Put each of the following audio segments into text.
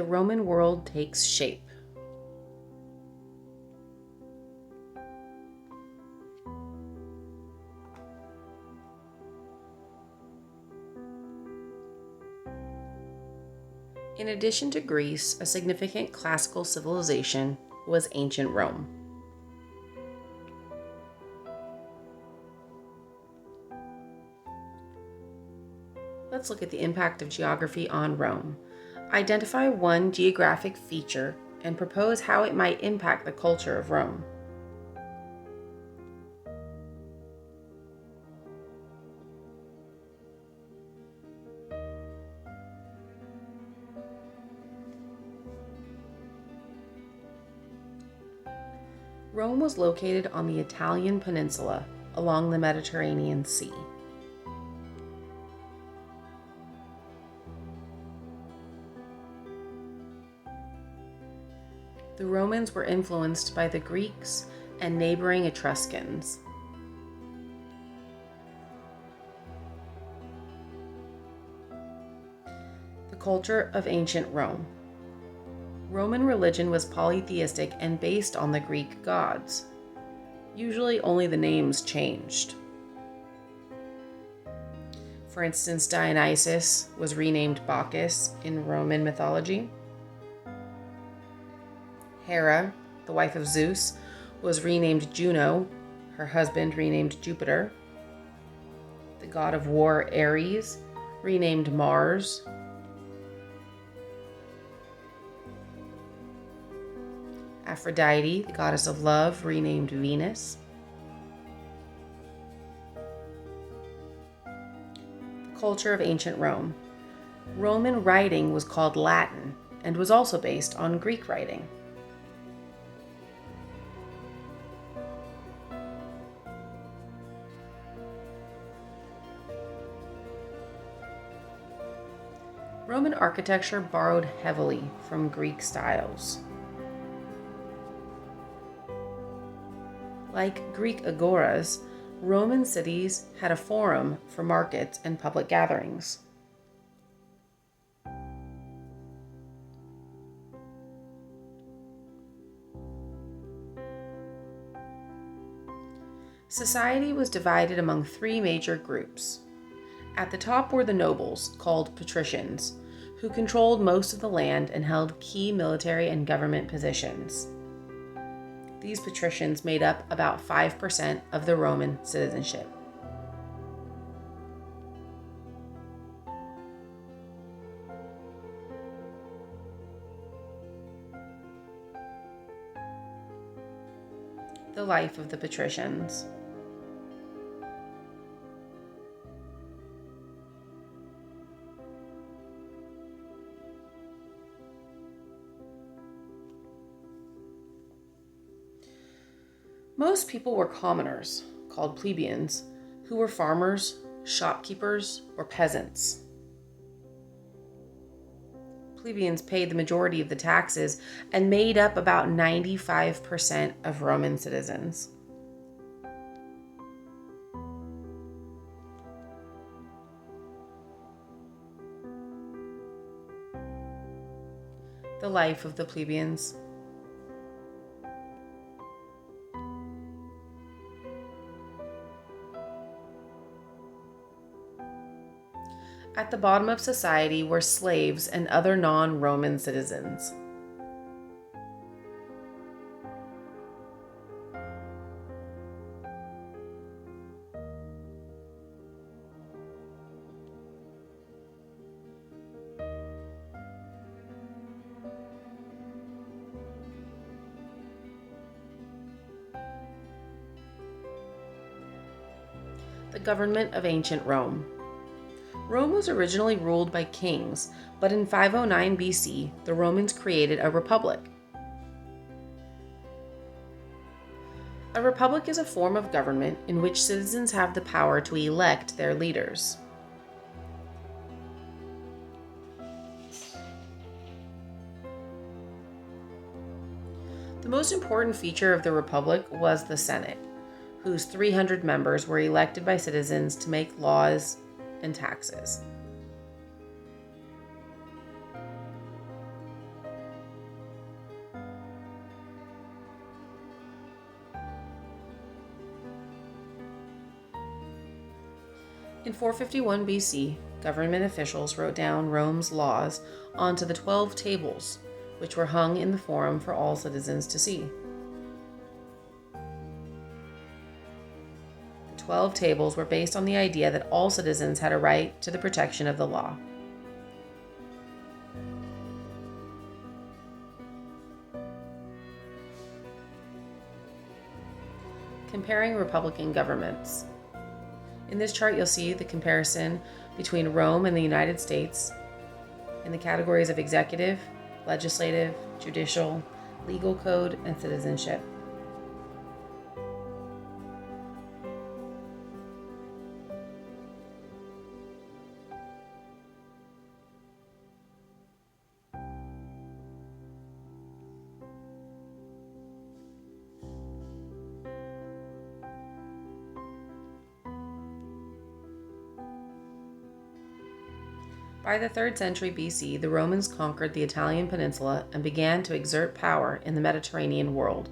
Roman world takes shape. In addition to Greece, a significant classical civilization was ancient Rome. Let's look at the impact of geography on Rome. Identify one geographic feature and propose how it might impact the culture of Rome. Rome was located on the Italian peninsula along the Mediterranean Sea. The Romans were influenced by the Greeks and neighboring Etruscans. The culture of ancient Rome. Roman religion was polytheistic and based on the Greek gods. Usually only the names changed. For instance, Dionysus was renamed Bacchus in Roman mythology. Hera, the wife of Zeus, was renamed Juno, her husband renamed Jupiter. The god of war Ares, renamed Mars. Aphrodite, the goddess of love, renamed Venus. The culture of ancient Rome. Roman writing was called Latin and was also based on Greek writing. Roman architecture borrowed heavily from Greek styles. Like Greek agoras, Roman cities had a forum for markets and public gatherings. Society was divided among three major groups. At the top were the nobles, called patricians, who controlled most of the land and held key military and government positions. These patricians made up about 5% of the Roman citizenship. The life of the patricians. Most people were commoners, called plebeians, who were farmers, shopkeepers, or peasants. Plebeians paid the majority of the taxes and made up about 95% of Roman citizens. The life of the plebeians. At the bottom of society were slaves and other non-Roman citizens. The government of ancient Rome. Rome was originally ruled by kings, but in 509 BC, the Romans created a republic. A republic is a form of government in which citizens have the power to elect their leaders. The most important feature of the republic was the Senate, whose 300 members were elected by citizens to make laws and taxes. In 451 BC, government officials wrote down Rome's laws onto the 12 tables, which were hung in the Forum for all citizens to see. The 12 tables were based on the idea that all citizens had a right to the protection of the law. Comparing Republican governments. In this chart, you'll see the comparison between Rome and the United States in the categories of executive, legislative, judicial, legal code, and citizenship. By the 3rd century BC, the Romans conquered the Italian peninsula and began to exert power in the Mediterranean world.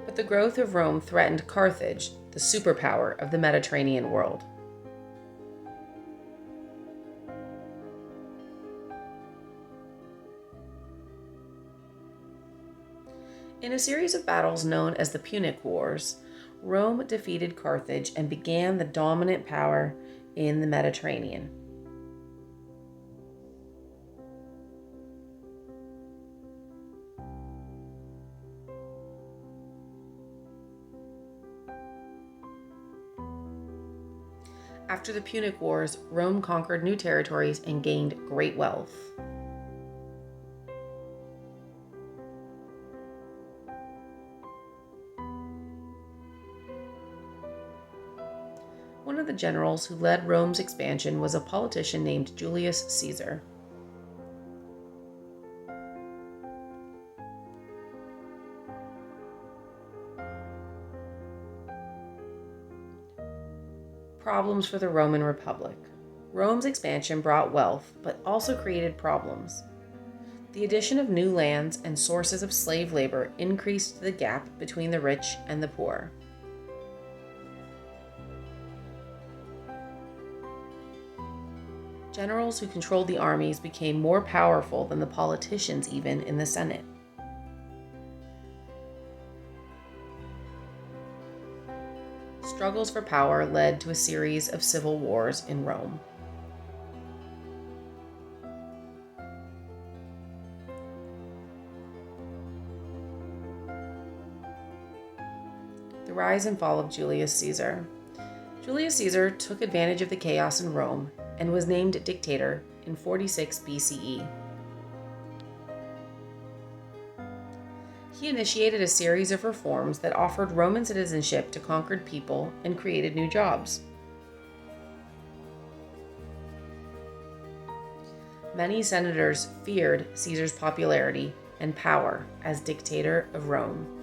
But the growth of Rome threatened Carthage, the superpower of the Mediterranean world. In a series of battles known as the Punic Wars, Rome defeated Carthage and began the dominant power in the Mediterranean. After the Punic Wars, Rome conquered new territories and gained great wealth. One of the generals who led Rome's expansion was a politician named Julius Caesar. Problems for the Roman Republic. Rome's expansion brought wealth, but also created problems. The addition of new lands and sources of slave labor increased the gap between the rich and the poor. Generals who controlled the armies became more powerful than the politicians even in the Senate. Struggles for power led to a series of civil wars in Rome. The rise and fall of Julius Caesar. Julius Caesar took advantage of the chaos in Rome and was named dictator in 46 BCE. He initiated a series of reforms that offered Roman citizenship to conquered people and created new jobs. Many senators feared Caesar's popularity and power as dictator of Rome.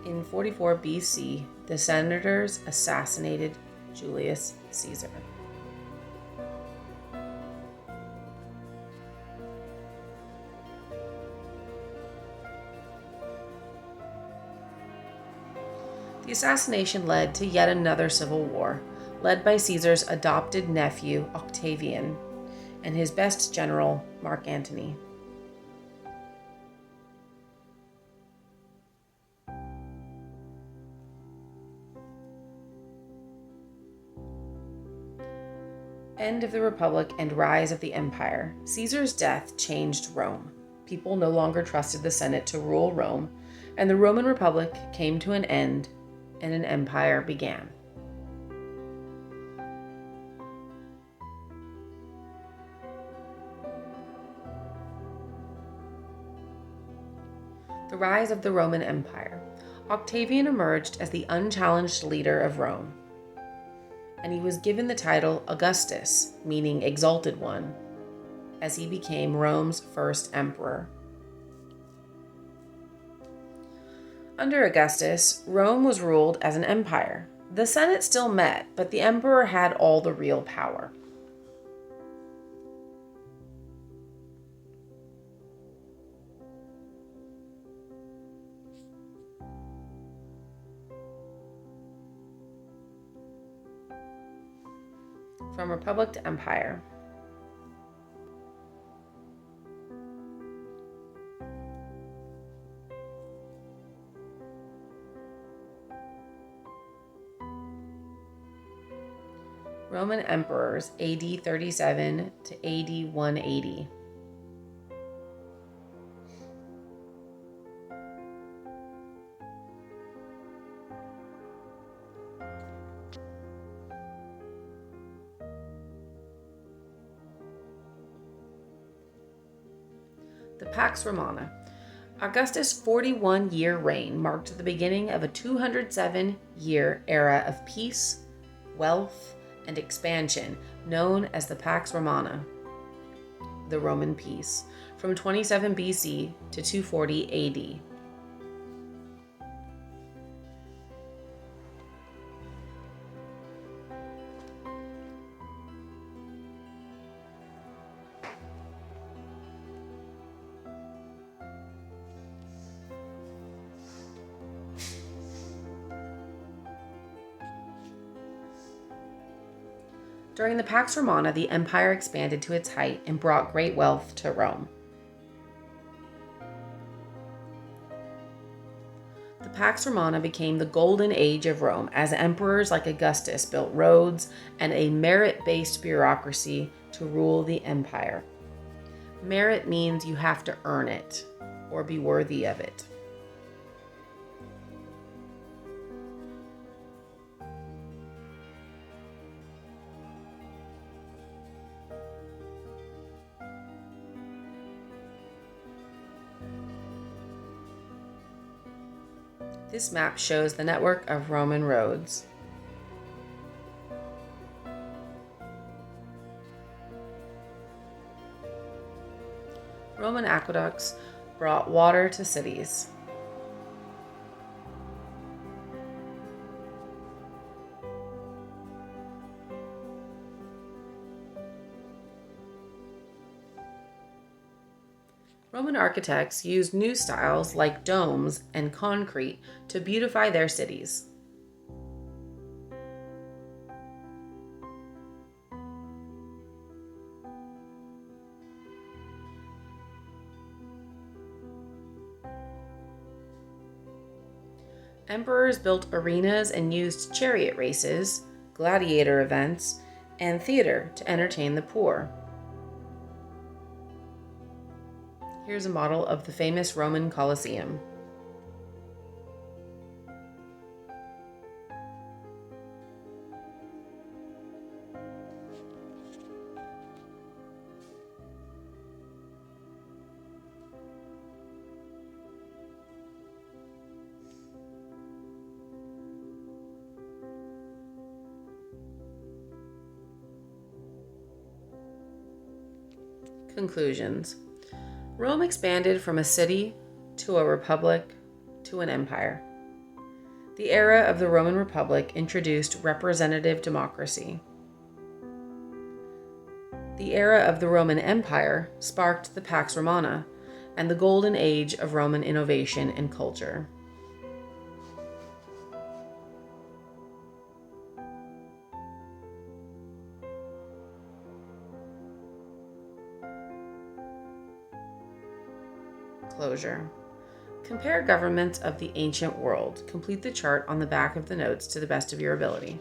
In 44 BC, the senators assassinated Julius Caesar. The assassination led to yet another civil war, led by Caesar's adopted nephew Octavian and his best general, Mark Antony. End of the Republic and rise of the Empire. Caesar's death changed Rome. People no longer trusted the Senate to rule Rome, and the Roman Republic came to an end, and an empire began. The rise of the Roman Empire. Octavian emerged as the unchallenged leader of Rome, and he was given the title Augustus, meaning exalted one, as he became Rome's first emperor. Under Augustus, Rome was ruled as an empire. The Senate still met, but the emperor had all the real power. From Republic to Empire. Roman emperors, AD 37 to AD 180. The Pax Romana. Augustus' 41-year reign marked the beginning of a 207-year era of peace, wealth, and expansion known as the Pax Romana, the Roman peace, from 27 BC to 240 AD. During the Pax Romana, the empire expanded to its height and brought great wealth to Rome. The Pax Romana became the golden age of Rome as emperors like Augustus built roads and a merit-based bureaucracy to rule the empire. Merit means you have to earn it or be worthy of it. This map shows the network of Roman roads. Roman aqueducts brought water to cities. Roman architects used new styles like domes and concrete to beautify their cities. Emperors built arenas and used chariot races, gladiator events, and theater to entertain the poor. Here's a model of the famous Roman Colosseum. Conclusions. Rome expanded from a city to a republic to an empire. The era of the Roman Republic introduced representative democracy. The era of the Roman Empire sparked the Pax Romana and the golden age of Roman innovation and culture. Closure. Compare governments of the ancient world. Complete the chart on the back of the notes to the best of your ability.